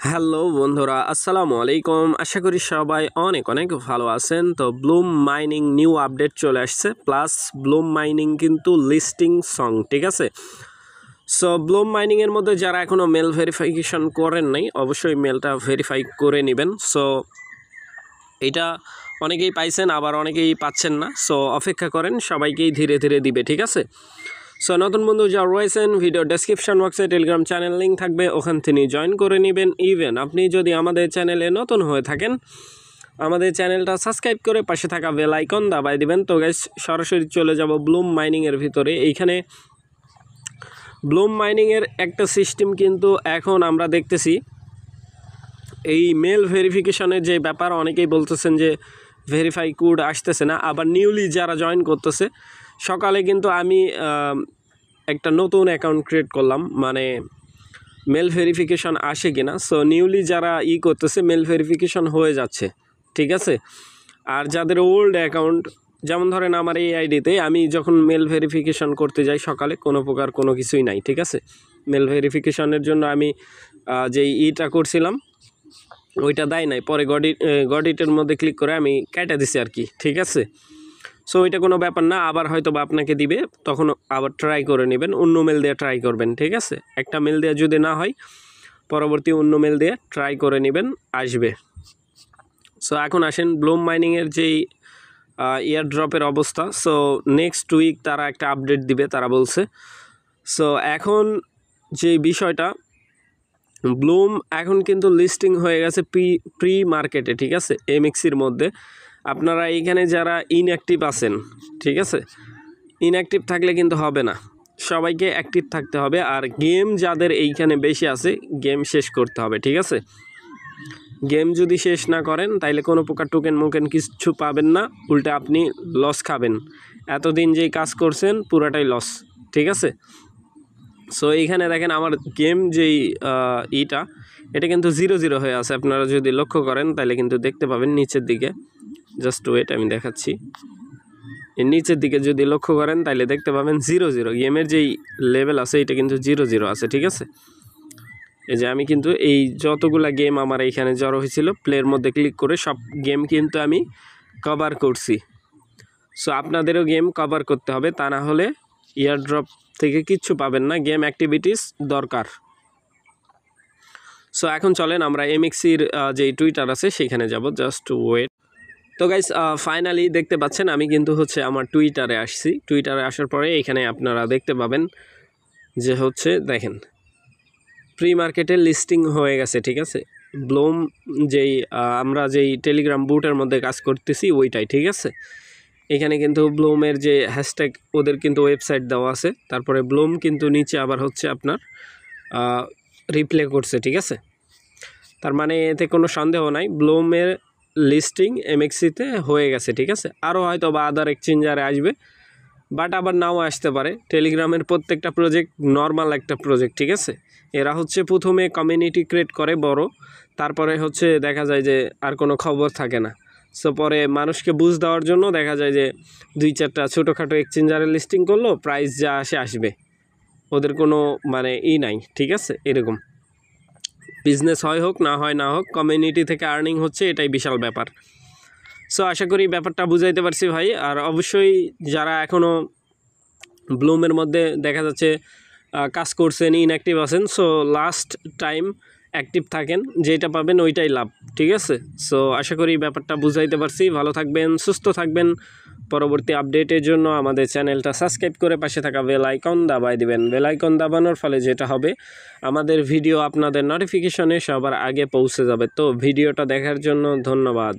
Hello বন্ধুরা, আসসালামু আলাইকুম। আশা করি সবাই অনেক অনেক ভালো আছেন। তো ব্লুম মাইনিং নিউ আপডেট চলে আসছে, প্লাস ব্লুম মাইনিং কিন্তু লিস্টিং সং, ঠিক আছে। সো ব্লুম মাইনিংয়ের মধ্যে যারা এখনও মেল ভেরিফিকেশন করেন নাই, অবশ্যই মেলটা ভেরিফাই করে নেবেন। সো এটা অনেকেই পাইছেন, আবার অনেকেই পাচ্ছেন না। সো অপেক্ষা করেন, সবাইকেই ধীরে ধীরে দিবে, ঠিক আছে। সো নতুন বন্ধু যারা রয়েছেন, ভিডিও ডেসক্রিপশন বক্সে টেলিগ্রাম চ্যানেল লিঙ্ক থাকবে, ওখান থেকে জয়েন করে নেবেন। ইভেন আপনি যদি আমাদের চ্যানেলে নতুন হয়ে থাকেন, আমাদের চ্যানেলটা সাবস্ক্রাইব করে পাশে থাকা বেল আইকন দাবাই দিবেন। তো গাইস, সরাসরি চলে যাব ব্লুম মাইনিংয়ের ভিতরে। এইখানে ব্লুম মাইনিংয়ের একটা সিস্টেম কিন্তু এখন আমরা দেখতেছি, এই মেল ভেরিফিকেশনের যে ব্যাপার, অনেকেই বলতেছেন যে ভেরিফাই কোড আসতেছে না। আবার নিউলি যারা জয়েন করতেছে, সকালে কিন্তু আমি একটা নতুন অ্যাকাউন্ট ক্রিয়েট করলাম, মানে মেল ভেরিফিকেশন আসে কিনা। সো নিউলি যারা করতেছে, মেল ভেরিফিকেশন হয়ে যাচ্ছে, ঠিক আছে। আর যাদের ওল্ড অ্যাকাউন্ট, যেমন ধরেন আমার এই আইডিতে আমি যখন মেল ভেরিফিকেশন করতে যাই সকালে, কোনো প্রকার কোনো কিছুই নাই, ঠিক আছে। মেল ভেরিফিকেশনের জন্য আমি যেই করছিলাম ওইটা দেয় নাই, পরে গডিটের মধ্যে ক্লিক করে আমি কেটে দিছি আর কি, ঠিক আছে। সো ওইটা কোনো ব্যাপার না, আবার হয়তো বা আপনাকে দিবে, তখন আবার ট্রাই করে নেবেন, অন্য মেল দিয়ে ট্রাই করবেন, ঠিক আছে। একটা মেল দিয়ে যদি না হয়, পরবর্তী অন্য মেল দিয়ে ট্রাই করে নেবেন, আসবে। সো এখন আসেন ব্লুম মাইনিংয়ের যেই ইয়ার ড্রপের অবস্থা। সো নেক্সট উইক তারা একটা আপডেট দিবে, তারা বলছে। সো এখন যে বিষয়টা, ব্লুম এখন কিন্তু লিস্টিং হয়ে গেছে প্রি মার্কেটে, ঠিক আছে, এমএক্সির মধ্যে। আপনারা এইখানে যারা ইনঅ্যাক্টিভ আছেন, ঠিক আছে, ইনঅ্যাক্টিভ থাকলে কিন্তু হবে না, সবাইকে অ্যাক্টিভ থাকতে হবে। আর গেম যাদের এইখানে বেশি আছে, গেম শেষ করতে হবে, ঠিক আছে। গেম যদি শেষ না করেন, তাইলে কোনো প্রকার টোকেন কিছু পাবেন না, উল্টে আপনি লস খাবেন। এতদিন যেই কাজ করছেন পুরাটাই লস, ঠিক আছে। সো এইখানে দেখেন আমার গেম যেই এটা কিন্তু 0-0 হয়ে আছে। আপনারা যদি লক্ষ্য করেন তাহলে কিন্তু দেখতে পাবেন নিচের দিকে, জাস্ট ওয়েট আমি দেখাচ্ছি। নিচের দিকে যদি লক্ষ্য করেন তাহলে দেখতে পাবেন 0-0 গেমের যেই লেভেল আছে, এটা কিন্তু 0-0 আছে, ঠিক আছে। এই যে আমি কিন্তু এই যতগুলা গেম আমার এইখানে জড়ো হয়েছিল, প্লের মধ্যে ক্লিক করে সব গেম কিন্তু আমি কভার করছি। সো আপনাদেরও গেম কভার করতে হবে, তা না হলে ইয়ারড্রপ থেকে কিচ্ছু পাবেন না, গেম অ্যাক্টিভিটিস দরকার। সো এখন চলেন আমরা এমএক্সির যেই টুইটার আছে সেখানে যাব, জাস্ট ওয়েট। তো গাইস, ফাইনালি দেখতে পাচ্ছেন আমি কিন্তু আমার টুইটারে আসছি। টুইটারে আসার পরে এখানে আপনারা দেখতে পাবেন যে দেখেন প্রি মার্কেটে লিস্টিং হয়ে গেছে, ঠিক আছে। ব্লুম যেই আমরা যেই টেলিগ্রাম বুটের মধ্যে কাজ করতেছি ওইটাই, ঠিক আছে। এখানে কিন্তু ব্লুমের যে হ্যাশট্যাগ, ওদের কিন্তু ওয়েবসাইট দেওয়া আছে। তারপরে ব্লুম কিন্তু নিচে আবার আপনার রিপ্লে করছে, ঠিক আছে। তার মানে এতে কোনো সন্দেহ নাই, ব্লুমের লিস্টিং এমএক্সিতে হয়ে গেছে, ঠিক আছে। আরও হয়তো বা আদার এক্সচেঞ্জারে আসবে, বাট আবার নাও আসতে পারে। টেলিগ্রামের প্রত্যেকটা প্রজেক্ট নর্মাল একটা প্রজেক্ট, ঠিক আছে। এরা প্রথমে কমিউনিটি ক্রিয়েট করে বড়, তারপরে দেখা যায় যে আর কোনো খবর থাকে না। সো পরে মানুষকে বুঝ দেওয়ার জন্য দেখা যায় যে 2-4টা ছোটোখাটো এক্সচেঞ্জারে লিস্টিং করলো, প্রাইস যা আসবে, ওদের কোনো মানে নাই, ঠিক আছে। এরকম বিজনেস হোক না হোক, কমিউনিটি থেকে আর্নিং হচ্ছে, এটাই বিশাল ব্যাপার। সো আশা করি ব্যাপারটা বুঝাইতে পারছি ভাই। আর অবশ্যই যারা এখনও ব্লুমের মধ্যে দেখা যাচ্ছে কাজ করছেন, ইনঅ্যাক্টিভ আছেন, সো লাস্ট টাইম অ্যাক্টিভ থাকেন, যেটা পাবেন ওইটাই লাভ, ঠিক আছে। সো আশা করি ব্যাপারটা বুঝাইতে পারছি। ভালো থাকবেন, সুস্থ থাকবেন। পরবর্তী আপডেটের জন্য আমাদের চ্যানেলটা সাবস্ক্রাইব করে পাশে থাকা বেল আইকন দাবাই দিবেন। বেল আইকন দাবানোর ফলে যেটা হবে, আমাদের ভিডিও আপনাদের নোটিফিকেশনে সবার আগে পৌঁছে যাবে। তো ভিডিওটা দেখার জন্য ধন্যবাদ।